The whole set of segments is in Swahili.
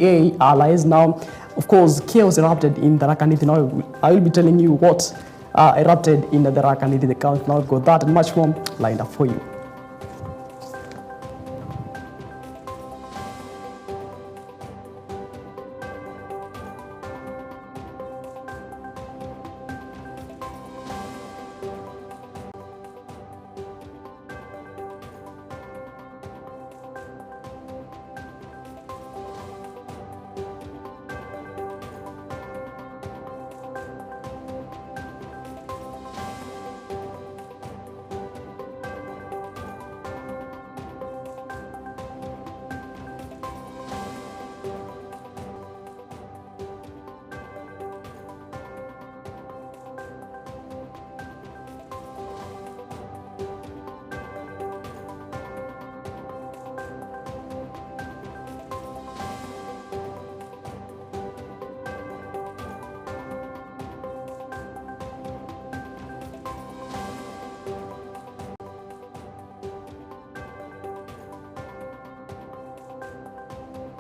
Allies. Now, of course, chaos erupted in the Tharaka-Nithi. Now, I will be telling you what erupted in the Tharaka-Nithi. The count now got that and much more lined up for you.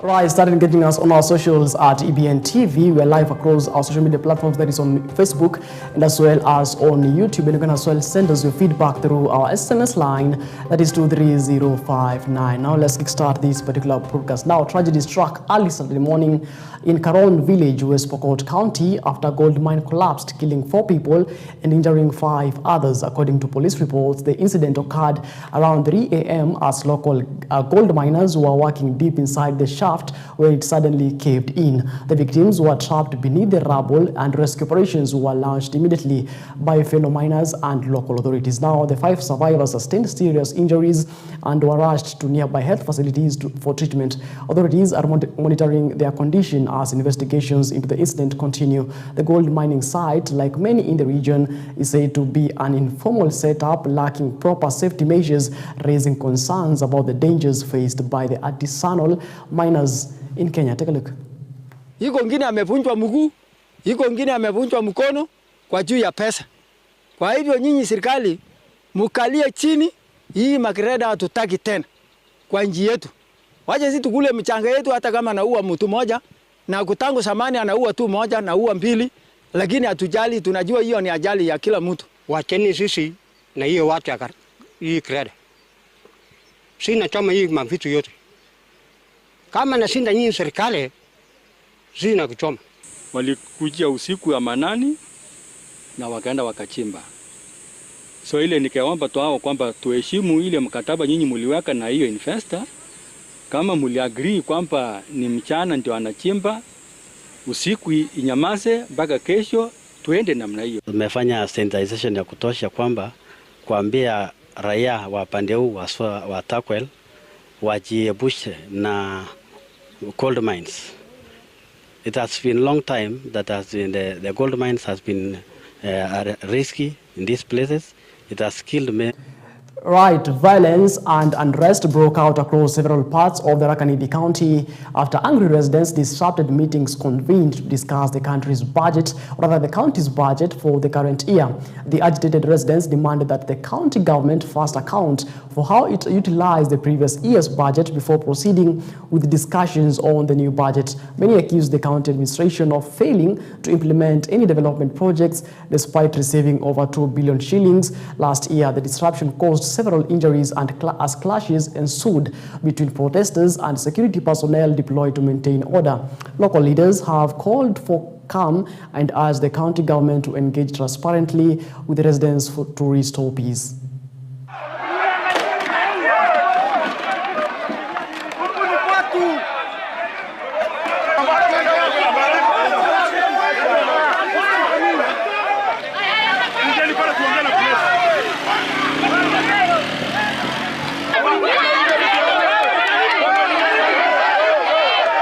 Right, start engaging us on our socials at EBN TV. We're live across our social media platforms, that is on Facebook and as well as on YouTube. And you can as well send us your feedback through our SMS line, that is 23059. Now let's kickstart this particular broadcast. Now, tragedy struck early Saturday morning in Karon village, West Pokot County, after a gold mine collapsed, killing 4 people and injuring 5 others. According to police reports, the incident occurred around 3 a.m. as local gold miners were working deep inside the shaft where it suddenly caved in. The victims were trapped beneath the rubble and rescue operations were launched immediately by fellow miners and local authorities. Now, the 5 survivors sustained serious injuries and were rushed to nearby health facilities for treatment. Authorities are monitoring their condition as investigations into the incident continue. The gold mining site, like many in the region, is said to be an informal setup lacking proper safety measures, raising concerns about the dangers faced by the artisanal miners in Kenya. Take a look. Iko ngine amevunjwa mguu, iko ngine amevunjwa mkono kwa juu ya pesa. Kwa hivyo nyinyi serikali mukalie chini, hii makreda hatutaki tena kwa nchi yetu. Waje sisi tukule mchanga yetu, hata kama anaua mtu moja na kutangu samani anaua tu moja na ua 2, lakini hatujali, tunajua hiyo ni ajali ya kila mtu. Wacheni sisi na hiyo watu ya hii kreda. Sina chama hii mavitu yote. Kama nashinda nyinyi serikali, zina kuchoma. Walikujia usiku ya manani na wakaenda wakachimba. So ile nikaomba tu hao kwamba tuheshimu ile mkataba nyinyi muliweka na hiyo investor. Kama muliagree kwamba ni mchana ndio anachimba, usiku inyamaze mpaka kesho tuende namna hiyo. Tumefanya sensitization ya kutosha kwamba kuambia raia wa pande huu wa Takwel wajiepushe na gold mines. It has been a long time that the gold mines has been risky in these places. It has killed many. Right, violence and unrest broke out across several parts of the Tharaka-Nithi County after angry residents disrupted meetings convened to discuss the country's budget, or rather the county's budget for the current year. The agitated residents demanded that the county government first account for how it utilized the previous year's budget before proceeding with discussions on the new budget. Many accused the county administration of failing to implement any development projects despite receiving over 2 billion shillings last year. The disruption caused several injuries and as clashes ensued between protesters and security personnel deployed to maintain order. Local leaders have called for calm and urged the county government to engage transparently with the residents to restore peace.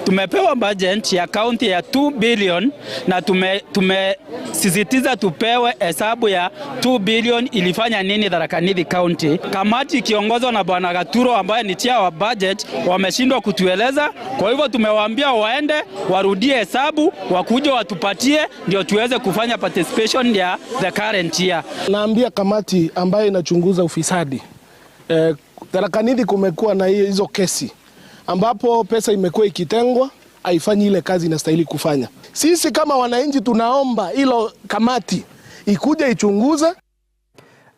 Tumepewa budget ya county ya 2 billion na tumesisitiza tupewe hesabu ya 2 billion ilifanya nini Tharaka-Nithi County. Kamati ikiongozwa na Bwana Gaturo ambaye ni chair wa budget wameshindwa kutueleza. Kwa hivyo tumewaambia waende warudie hesabu, wakuje watupatie ndio tuweze kufanya participation ya the current year. Naambia kamati ambayo inachunguza ufisadi, Tharaka-Nithi kumekuwa na hizo kesi ambapo pesa imekuwa ikitengwa haifanyi ile kazi inastahili kufanya. Sisi kama wananchi tunaomba hilo kamati ikuje ichunguze.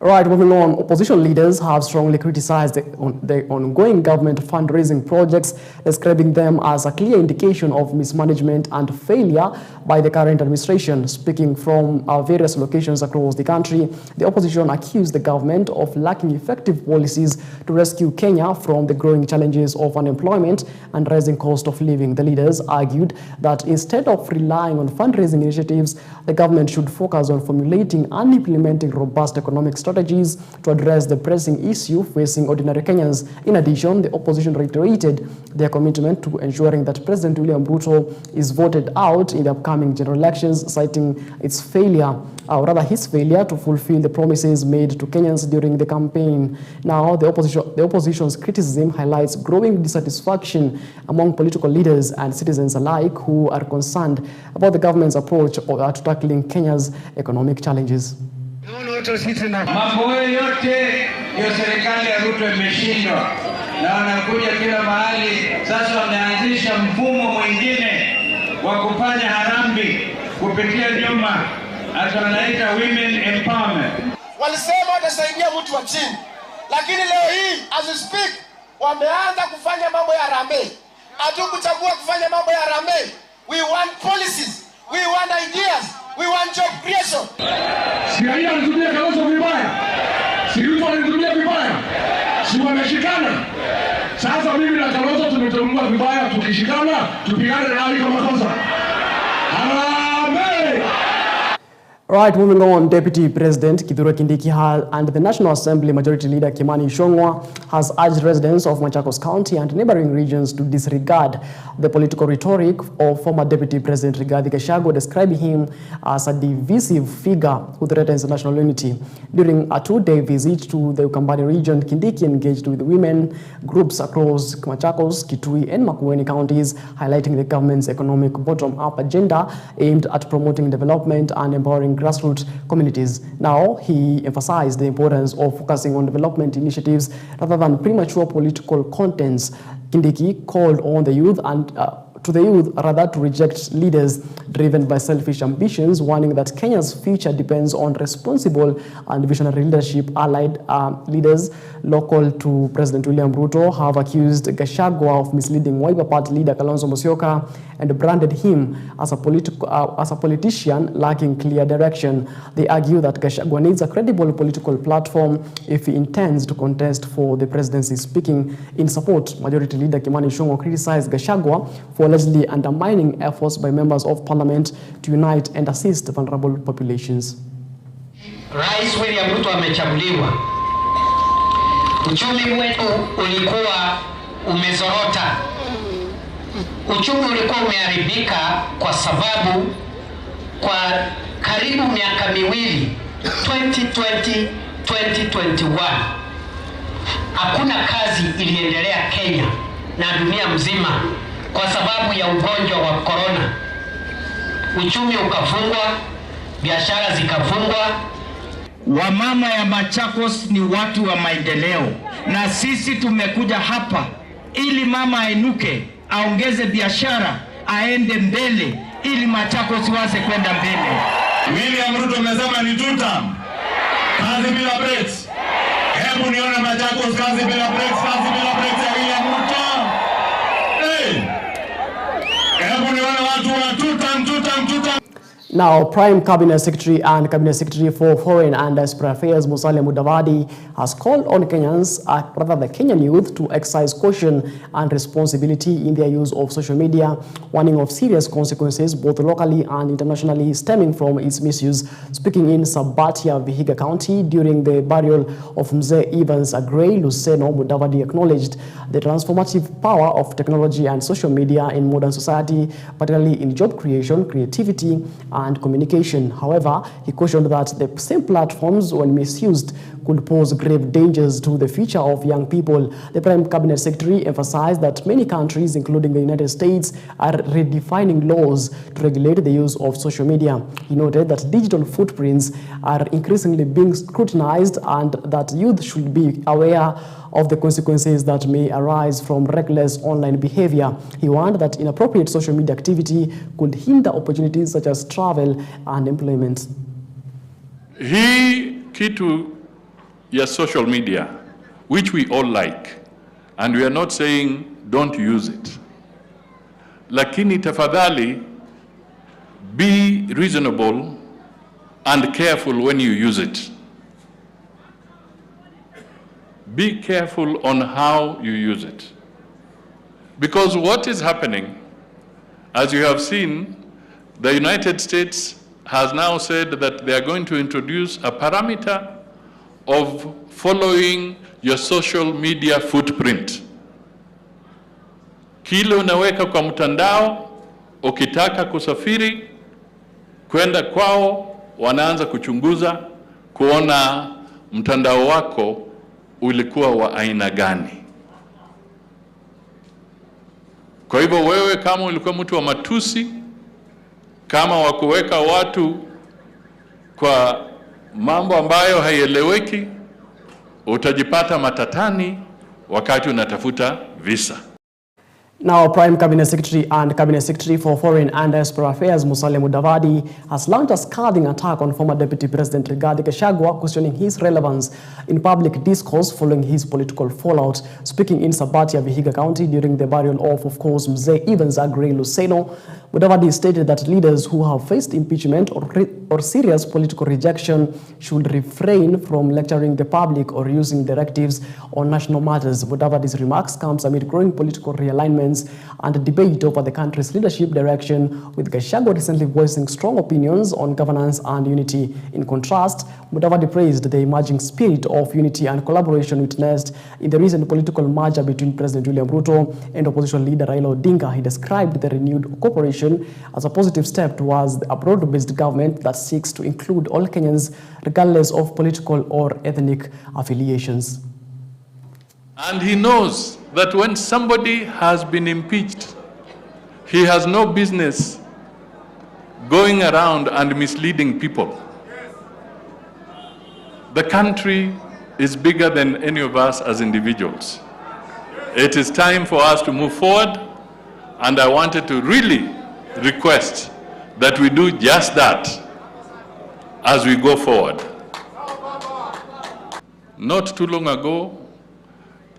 Right, moving on, opposition leaders have strongly criticized the ongoing government fundraising projects, describing them as a clear indication of mismanagement and failure by the current administration. Speaking from various locations across the country, the opposition accused the government of lacking effective policies to rescue Kenya from the growing challenges of unemployment and rising cost of living. The leaders argued that instead of relying on fundraising initiatives, the government should focus on formulating and implementing robust economic strategies to address the pressing issue facing ordinary Kenyans. In addition, the opposition reiterated their commitment to ensuring that President William Ruto is voted out in the upcoming general elections, citing its failure, or rather his failure to fulfill the promises made to Kenyans during the campaign. Now, the opposition's criticism highlights growing dissatisfaction among political leaders and citizens alike who are concerned about the government's approach to tackling Kenya's economic challenges. Mambo yote ya serikali ya Ruto imeshindwa na wanakuja kila mahali. Sasa wameanzisha mfumo mwingine wa kufanya harambee kupitia nyuma, hata wanaita women empowerment. Walisema watasaidia mtu wa chini, lakini leo hii as we speak wameanza kufanya mambo ya harambee. Hatukuchagua kufanya mambo ya harambee. We want policies, we want ideas, we want job creation. Sikia alitumia Kalonzo vibaya. Siruto alitumia vibaya. Si wameshikana. Sasa mimi na Kalonzo tumetumia vibaya, tukishikana tupigane na hali kama sasa. Amen. Right, moving on, Deputy President Kithure Kindiki and the National Assembly Majority Leader Kimani Ichung'wah has urged residents of Machakos County and neighboring regions to disregard the political rhetoric of former Deputy President Rigathi Gachagua, describing him as a divisive figure who threatens national unity. During a two-day visit to the Ukambani region, Kindiki engaged with women groups across Machakos, Kitui and Makueni counties, highlighting the government's economic bottom-up agenda aimed at promoting development and empowering grassroots communities. Now, he emphasized the importance of focusing on development initiatives rather than premature political contents. Kindiki called on the youth to reject leaders driven by selfish ambitions, warning that Kenya's future depends on responsible and visionary leadership. Allied leaders local to President William Ruto have accused Gachagua of misleading Wiper Party leader Kalonzo Musyoka and branded him as a politician lacking clear direction. They argue that Gachagua needs a credible political platform if he intends to contest for the presidency. Speaking in support, Majority Leader Kimani Ichung'wah criticized Gachagua for allegedly undermining efforts by members of parliament to unite and assist vulnerable populations. Rais William Ruto amechaguliwa. Uchumi wetu ulikuwa umezorota. Uchumi ulikuwa umeharibika kwa sababu kwa karibu miaka miwili 2020 2021 hakuna kazi iliendelea Kenya na dunia mzima kwa sababu ya ugonjwa wa corona. Uchumi ukafungwa, biashara zikafungwa. Wamama ya Machakos ni watu wa maendeleo, na sisi tumekuja hapa ili mama ainuke, aongeze biashara, aende mbele ili Machakos wase kwenda mbele. William Ruto amesema ni tuta. Kazi bila breaks. Hebu nione Machakos kazi bila breaks, kazi bila breaks ya William Ruto. Hebu nione watu wa tuta. Now, Prime Cabinet Secretary and Cabinet Secretary for Foreign and Diaspora Affairs Musalia Mudavadi has called on Kenyans, rather the Kenyan youth, to exercise caution and responsibility in their use of social media, warning of serious consequences both locally and internationally stemming from its misuse. Speaking in Sabatia, Vihiga County, during the burial of Mzee Evans Agrey Luceno, Mudavadi acknowledged the transformative power of technology and social media in modern society, particularly in job creation, creativity, and communication. However, he cautioned that the same platforms, when misused, could pose grave dangers to the future of young people. The Prime Cabinet Secretary emphasized that many countries, including the United States, are redefining laws to regulate the use of social media. He noted that digital footprints are increasingly being scrutinized and that youth should be aware of the consequences that may arise from reckless online behavior. He warned that inappropriate social media activity could hinder opportunities such as travel and employment. Hii kitu ya social media, which we all like, and we are not saying don't use it. Lakini tafadhali, be reasonable and careful when you use it. Be careful on how you use it. Because what is happening, as you have seen, the United States has now said that they are going to introduce a parameter of following your social media footprint. Kile unaweka kwa mtandao, ukitaka kusafiri, kwenda kwao, wanaanza kuchunguza, kuona mtandao wako ulikuwa wa aina gani. Kwa hivyo wewe kama ulikuwa mtu wa matusi, kama wakuweka watu kwa mambo ambayo haieleweki, utajipata matatani wakati unatafuta visa. Now, Prime Cabinet Secretary and Cabinet Secretary for Foreign and Diaspora Affairs Musalia Mudavadi has launched a scathing attack on former Deputy President Rigathi Gachagua, questioning his relevance in public discourse following his political fallout. Speaking in Sabatia, Vihiga County during the burial of course, Mzee Evans Aggrey Luceno, Mudavadi stated that leaders who have faced impeachment or serious political rejection should refrain from lecturing the public or using directives on national matters. Mudavadi's remarks comes amid growing political realignments and debate over the country's leadership direction, with Gachagua recently voicing strong opinions on governance and unity. In contrast, Mudavadi praised the emerging spirit of unity and collaboration witnessed in the recent political merger between President William Ruto and opposition leader Raila Odinga. He described the renewed cooperation as a positive step towards a broad-based government that seeks to include all Kenyans, regardless of political or ethnic affiliations. And he knows that when somebody has been impeached, he has no business going around and misleading people. The country is bigger than any of us as individuals. It is time for us to move forward, and I wanted to really request that we do just that as we go forward. Not too long ago,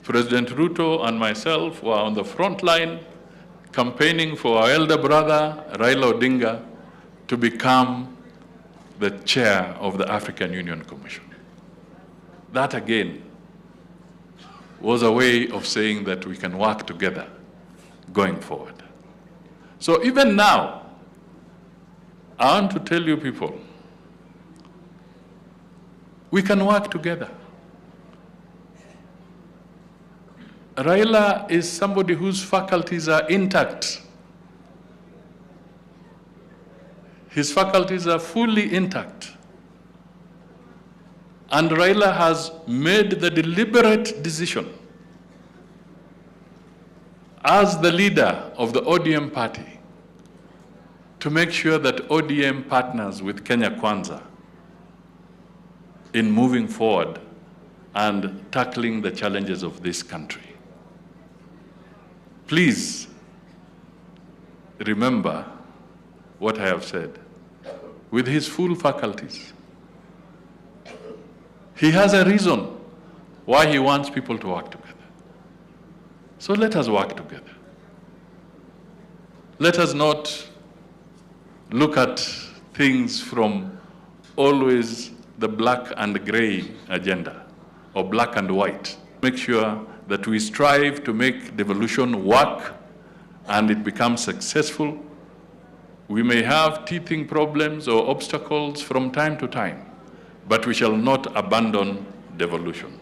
President Ruto and myself were on the front line campaigning for our elder brother, Raila Odinga, to become the chair of the African Union Commission. That again was a way of saying that we can work together going forward. So even now, I want to tell you people, we can work together. Raila is somebody whose faculties are intact. His faculties are fully intact. And Raila has made the deliberate decision as the leader of the ODM party to make sure that ODM partners with Kenya Kwanza in moving forward and tackling the challenges of this country. Please remember what I have said. With his full faculties, he has a reason why he wants people to work together. So let us work together. Let us not look at things from always the black and gray agenda or black and white. Make sure that we strive to make devolution work and it becomes successful. We may have teething problems or obstacles from time to time, but we shall not abandon devolution.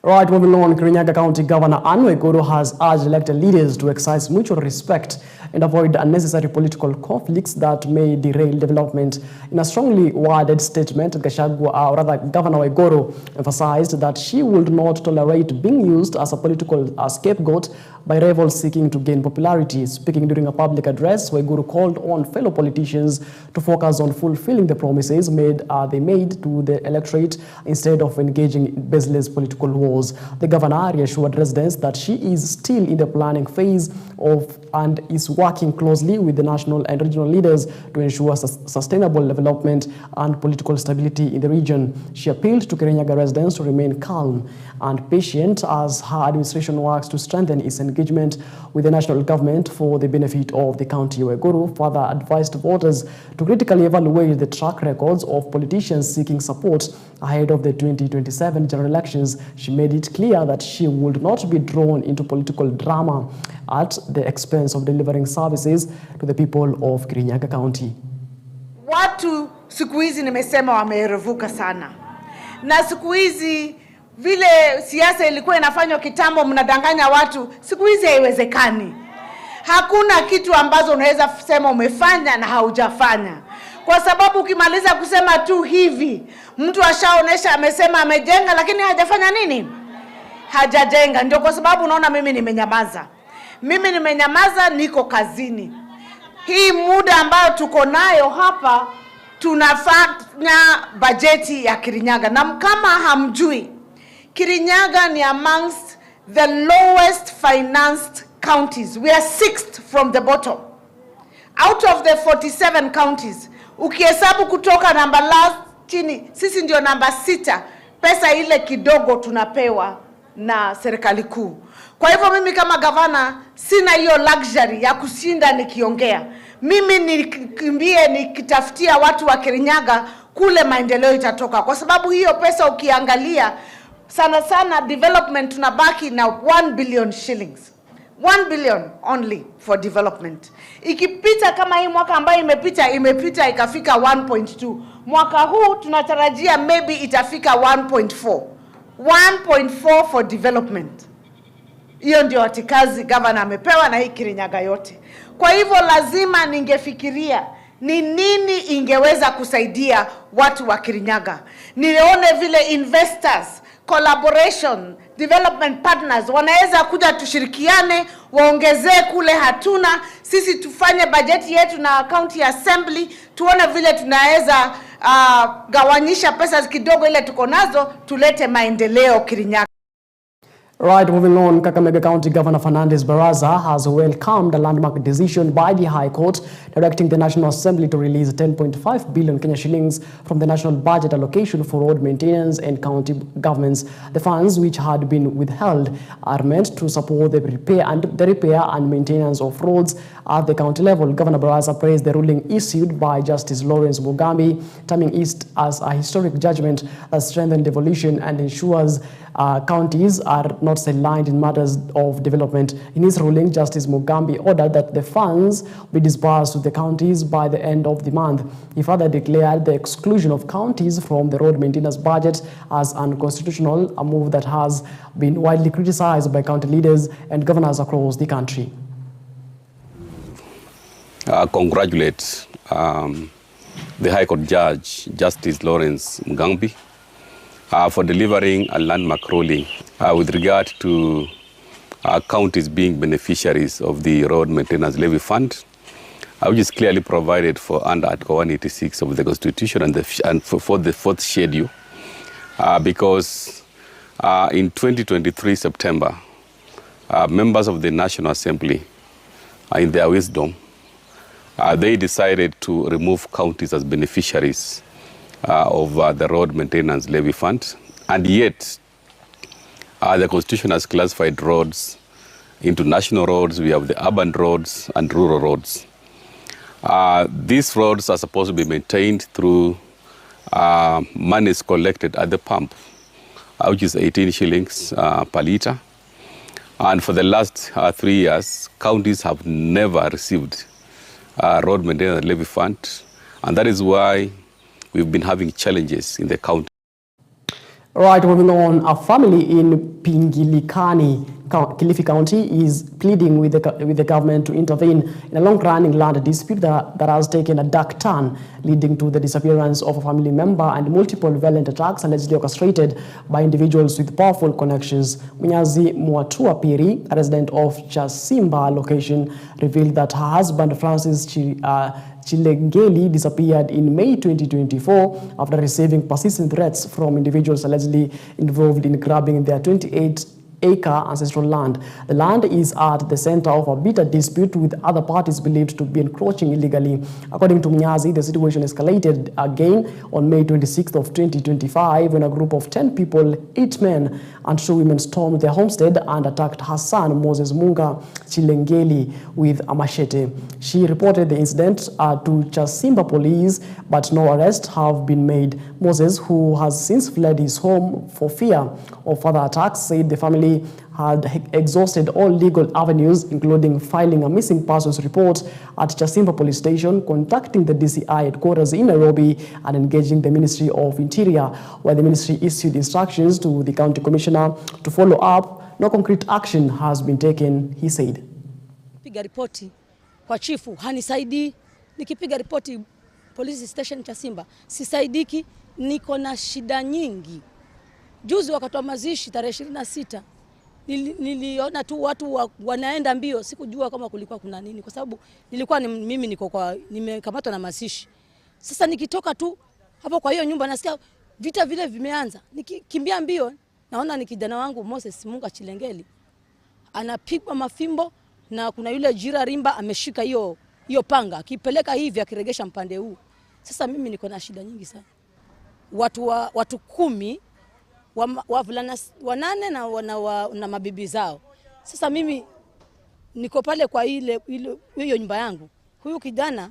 Right, moving on, Kirinyaga County Governor Anne Waiguru has urged elected leaders to exercise mutual respect and avoid unnecessary political conflicts that may derail development. In a strongly worded statement, Governor Waiguru emphasized that she would not tolerate being used as a political scapegoat by rivals seeking to gain popularity. Speaking during a public address, Waiguru called on fellow politicians to focus on fulfilling the promises they made to the electorate instead of engaging in baseless political wars. The governor reassured residents that she is still in the planning phase and is working closely with the national and regional leaders to ensure sustainable development and political stability in the region. She appealed to Kirinyaga residents to remain calm and patient as her administration works to strengthen its engagement with the national government for the benefit of the county. Waiguru further advised voters to critically evaluate the track records of politicians seeking support ahead of the 2027 general elections. She made it clear that she would not be drawn into political drama at the expense of delivering services to the people of Kirinyaga County. Watu siku hizi nimesema wamerevuka sana. Na siku hizi vile siasa ilikuwa inafanywa kitambo, mnadanganya watu, siku hizi haiwezekani. Hakuna kitu ambazo unaweza kusema umefanya na haujafanya. Kwa sababu ukimaliza kusema tu hivi, mtu ashaonesha amesema amejenga lakini hajafanya nini? Hajajenga. Ndio kwa sababu unaona mimi nimenyamaza. Mimi nimenyamaza, niko kazini. Hii muda ambayo tuko nayo hapa tunafanya bajeti ya Kirinyaga. Na kama hamjui, Kirinyaga ni amongst the lowest financed counties. We are 6th from the bottom. Out of the 47 counties, ukihesabu kutoka namba last chini, sisi ndio namba 6. Pesa ile kidogo tunapewa na serikali kuu. Kwa hivyo mimi kama gavana sina hiyo luxury ya kushinda nikiongea. Mimi nikimbie nikitafutia watu wa Kirinyaga kule maendeleo itatoka. Kwa sababu hiyo pesa ukiangalia sana development tunabaki na 1 billion shillings. 1 billion only for development. Ikipita kama hii mwaka ambayo imepita ikafika 1.2. Mwaka huu tunatarajia maybe itafika 1.4. 1.4 for development. Hiyo ndio atikazi governor amepewa na hii Kirinyaga yote. Kwa hivyo lazima ningefikiria ni nini ingeweza kusaidia watu wa Kirinyaga. Nione vile investors, collaboration, development partners wanaweza kuja tushirikiane, waongezee kule hatuna. Sisi tufanye bajeti yetu na county assembly, tuone vile tunaweza gawanyisha pesa kidogo ile tuko nazo, tulete maendeleo Kirinyaga. Right, moving on, Kakamega County Governor Fernandez Baraza has welcomed a landmark decision by the High Court directing the National Assembly to release 10.5 billion Kenya shillings from the national budget allocation for road maintenance and county governments. The funds, which had been withheld, are meant to support the repair and maintenance of roads at the county level. Governor Baraza praised the ruling issued by Justice Lawrence Mugambi, terming it as a historic judgment that strengthens devolution and ensures counties are not sidelined in matters of development. In his ruling, Justice Mugambi ordered that the funds be disbursed to the counties by the end of the month. He further declared the exclusion of counties from the road maintenance budget as unconstitutional, a move that has been widely criticized by county leaders and governors across the country. Congratulate the High Court Judge, Justice Lawrence Mugambi, for delivering a landmark ruling with regard to counties being beneficiaries of the Road Maintenance Levy Fund, which is clearly provided for under Article 186 of the Constitution and for the 4th schedule, because in 2023 September, members of the National Assembly, in their wisdom, they decided to remove counties as beneficiaries of the Road Maintenance Levy Fund, and yet the Constitution has classified roads into national roads. We have the urban roads and rural roads. These roads are supposed to be maintained through monies collected at the pump, which is 18 shillings per litre. And for the last 3 years, counties have never received Road Maintenance Levy Fund, and that is why we've been having challenges in the county. Right, moving on, a family in Pingilikani, Kilifi County is pleading with the government to intervene in a long-running land dispute that has taken a dark turn, leading to the disappearance of a family member and multiple violent attacks allegedly orchestrated by individuals with powerful connections. Munyazi Muatua Piri, a resident of Chasimba location, revealed that her husband Francis Chilengeli disappeared in May 2024 after receiving persistent threats from individuals allegedly involved in grabbing their 28-acre ancestral land. The land is at the center of a bitter dispute with other parties believed to be encroaching illegally. According to Munyazi, the situation escalated again on May 26th of 2025 when a group of 10 people, 8 men and 2 women stormed their homestead and attacked her son Moses Munga Chilengeli with a machete. She reported the incident to Chasimba police, but no arrests have been made. Moses, who has since fled his home for fear of further attacks, said the family had exhausted all legal avenues, including filing a missing persons report at Chasimba police station, contacting the DCI headquarters in Nairobi, and engaging the Ministry of Interior, where the ministry issued instructions to the county commissioner to follow up. No concrete action has been taken, he said. Piga ripoti kwa chifu hanisaidii, nikipiga ripoti police station Chasimba sisaidiki, niko na shida nyingi. Juzi wakati wa mazishi tarehe 26 niliona tu watu wanaenda mbio, sikujua kama kulikuwa kuna nini kwa sababu nilikuwa mimi nimekamatwa na mazishi. Sasa nikitoka tu hapo kwa hiyo nyumba nasikia vita vile vimeanza. Nikikimbia mbio naona ni kijana wangu Moses Munga Chilengeli anapigwa mafimbo na kuna yule jira rimba ameshika hiyo panga akipeleka hivi akiregesha mpande huu. Sasa mimi niko na shida nyingi sana. Watu 10 wavulana 8 na mabibi zao. Sasa mimi niko pale kwa hiyo nyumba yangu. Huyu kijana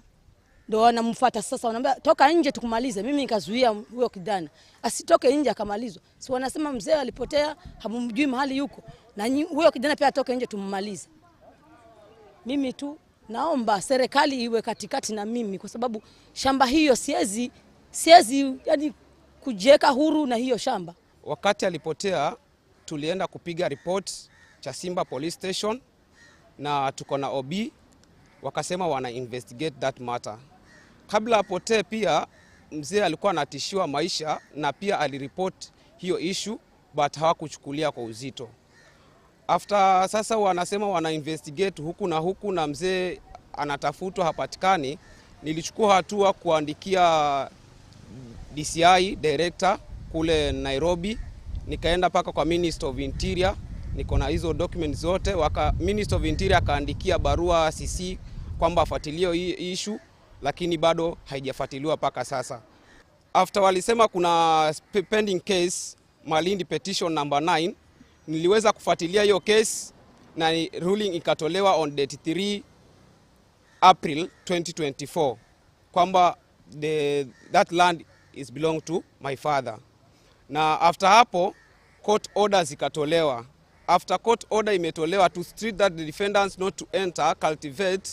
ndo anamfuata sasa, wanambia toka nje tukumalize. Mimi nikazuia huyo kijana asitoke nje akamalizwa. Si wanasema mzee alipotea, hamumjui mahali yuko. Na huyo kijana pia atoke nje tummalize. Mimi tu naomba serikali iwe katikati na mimi kwa sababu shamba hiyo siezi yani kujieka huru na hiyo shamba. Wakati alipotea tulienda kupiga report Chasimba police station na tuko na OB, wakasema wana investigate that matter. Kabla apotee pia mzee alikuwa anatishiwa maisha na pia alireport hiyo issue but hawakuchukulia kwa uzito. After sasa wanasema wana investigate huku na mzee anatafutwa hapatikani, nilichukua hatua kuandikia DCI director kule Nairobi, nikaenda paka kwa Minister of Interior, niko na hizo documents zote. Minister of Interior akaandikia barua CC kwamba afuatilie hii issue, lakini bado haijafuatiliwa paka sasa. After walisema kuna pending case Malindi petition number 9, niliweza kufuatilia hiyo case na ruling ikatolewa on date 3 April 2024 kwamba that land is belong to my father. Na after hapo court orders ikatolewa. After court order imetolewa to street that the defendants not to enter, cultivate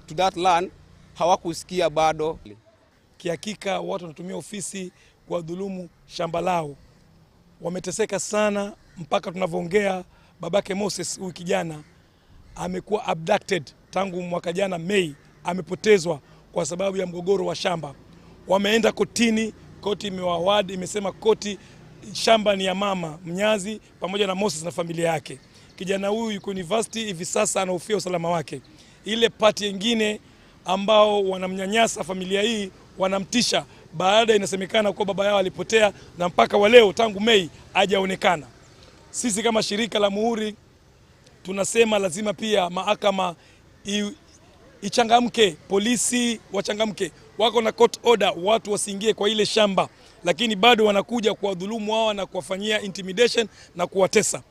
to that land, hawakusikia bado. Kihakika watu wanatumia ofisi kwa dhulumu shamba lao. Wameteseka sana mpaka tunavyoongea. Babake Moses huyu kijana amekuwa abducted tangu mwaka jana Mei, amepotezwa kwa sababu ya mgogoro wa shamba. Wameenda kotini, koti imewaward, imesema koti shamba ni ya mama Mnyazi pamoja na Moses na familia yake. Kijana huyu yuko university hivi sasa, anahofia usalama wake. Ile party nyingine ambao wanamnyanyasa familia hii wanamtisha, baada inasemekana kwa baba yao alipotea na mpaka wa leo tangu Mei hajaonekana. Sisi kama shirika la Muhuri tunasema lazima pia mahakama ichangamke, polisi wachangamke. Wako na court order watu wasiingie kwa ile shamba, lakini bado wanakuja kuwadhulumu wao na kuwafanyia intimidation na kuwatesa.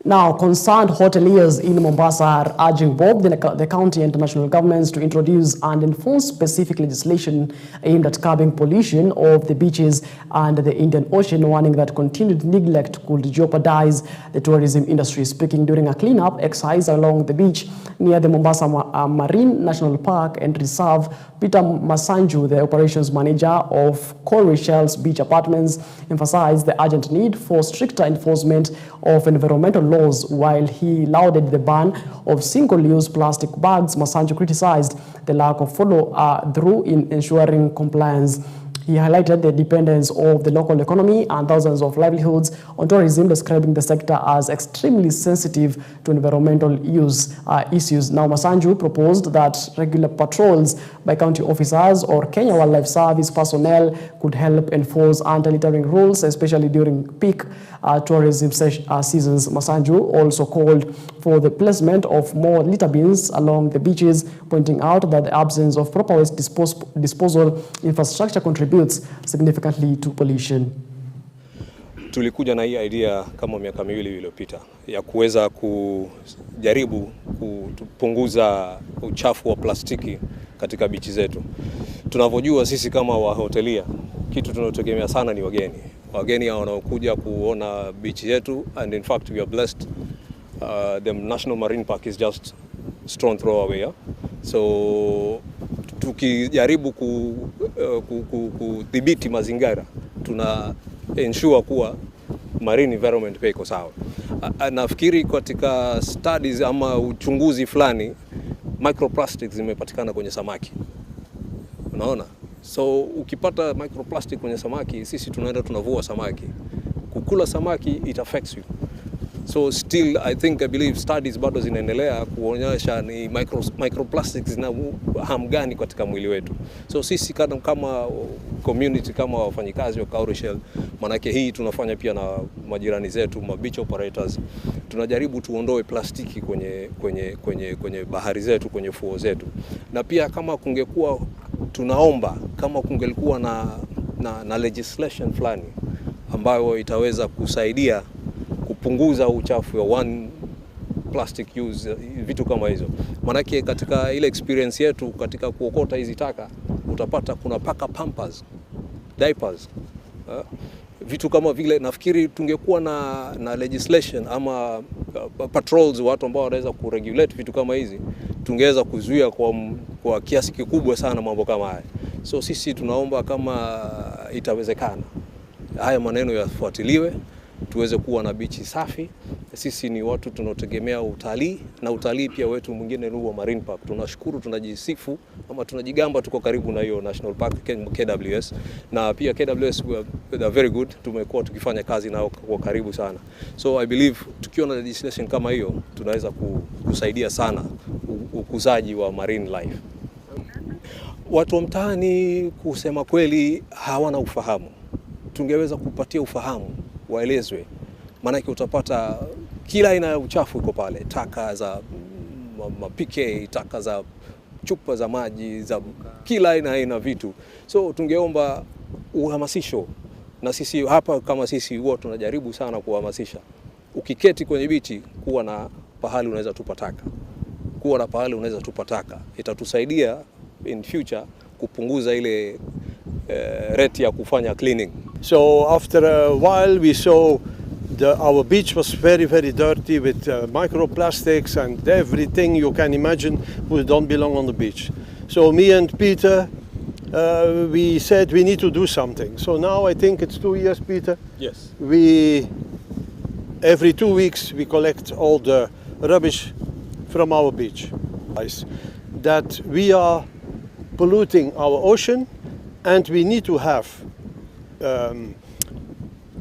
Now, concerned hoteliers in Mombasa are urging both the county and national governments to introduce and enforce specific legislation aimed at curbing pollution of the beaches and the Indian Ocean, warning that continued neglect could jeopardize the tourism industry. Speaking during a cleanup exercise along the beach near the Mombasa Marine National Park and Reserve, Peter Masanju, the operations manager of Corey Shells Beach Apartments, emphasized the urgent need for stricter enforcement of environmental law laws. While he lauded the ban of single-use plastic bags, Masanju criticized the lack of follow-through in ensuring compliance. He highlighted the dependence of the local economy and thousands of livelihoods on tourism, describing the sector as extremely sensitive to environmental issues. Now, Masanju proposed that regular patrols by county officers or Kenya Wildlife Service personnel could help enforce anti-littering rules, especially during peak tourism seasons. Masanju also called for the placement of more litter bins along the beaches, pointing out that the absence of proper waste disposal infrastructure contributes significantly to pollution. Tulikuja na hii idea kama miaka miwili iliyopita ya kuweza kujaribu kupunguza uchafu wa plastiki katika bichi zetu. Tunavyojua sisi kama wahotelia, kitu tunategemea sana ni wageni. Wageni wanaokuja kuona bichi yetu, and in fact we are blessed. The National Marine Park is just stone throw away. So tukijaribu kudhibiti mazingira, tuna ensure kuwa marine environment pia iko sawa. Nafikiri katika studies ama uchunguzi fulani, microplastics zimepatikana kwenye samaki. Unaona? So ukipata microplastic kwenye samaki, sisi tunaenda tunavua samaki. Kukula samaki, it affects you. So still, I believe studies bado zinaendelea kuonyesha ni microplastics zina harm gani katika mwili wetu. So sisi kama community, kama wafanyikazi wa Cowrie Shell, manake hii tunafanya pia na majirani zetu, beach operators, tunajaribu tuondoe plastiki kwenye bahari zetu, kwenye fuo zetu. Na pia kama kungekuwa, tunaomba kama kungelikuwa na legislation fulani ambayo itaweza kusaidia kupunguza uchafu wa one plastic use, vitu kama hizo. Manake katika ile experience yetu katika kuokota hizi taka, utapata kuna paka pampers, diapers, vitu kama vile. Nafikiri tungekuwa na legislation ama patrols, watu ambao wanaweza kuregulate vitu kama hizi, tungeweza kuzuia kwa kiasi kikubwa sana mambo kama haya. So sisi tunaomba kama itawezekana, haya maneno yafuatiliwe, tuweze kuwa na bichi safi. Sisi ni watu tunaotegemea utalii, na utalii pia wetu mwingine ni wa Marine Park. Tunashukuru, tunajisifu ama tunajigamba tuko karibu na hiyo National Park KWS, na pia KWS they are very good. Tumekuwa tukifanya kazi nao kwa karibu sana. So I believe tukiwa na legislation kama hiyo, tunaweza kusaidia sana ukuzaji wa marine life. Watu wa mtaani kusema kweli hawana ufahamu. Tungeweza kupatia ufahamu, waelezwe. Maanake utapata kila aina ya uchafu iko pale, taka za mapike, taka za chupa za maji, za kila aina vitu. So tungeomba uhamasisho, na sisi hapa kama sisi huwa tunajaribu sana kuhamasisha. Ukiketi kwenye bichi, kuwa na pahali unaweza tupa taka. Kuwa na pahali unaweza tupa taka itatusaidia in future kupunguza ile rate ya kufanya cleaning. So after a while we saw our beach was very, very dirty with microplastics and everything you can imagine who don't belong on the beach. So me and Peter, we said we need to do something. So now I think it's 2 years, Peter. Yes. Every 2 weeks we collect all the rubbish from our beach. That we are polluting our ocean, and we need to have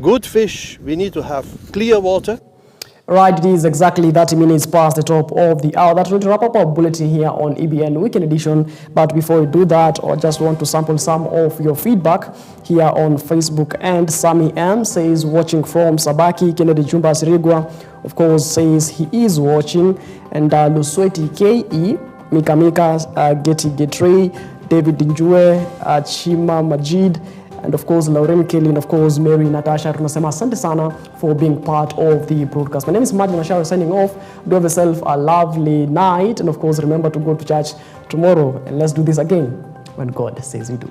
good fish, we need to have clear water. Right, it is exactly 30 minutes past the top of the hour. That's going to wrap up our bulletin here on EBN Weekend Edition. But before we do that, I just want to sample some of your feedback here on Facebook. And Sami M says, watching from Sabaki. Kennedy Jumba Sirigwa, of course, says he is watching. And Lusweti K.E., Mika, Getty Getray, David Dinjue, Chima Majid, and of course Lauren Kelly, and of course Mary Natasha. Tunasema asante sana for being part of the broadcast. My name is Macharia signing off. Do have yourself a lovely night, and of course remember to go to church tomorrow, and let's do this again when God says we do.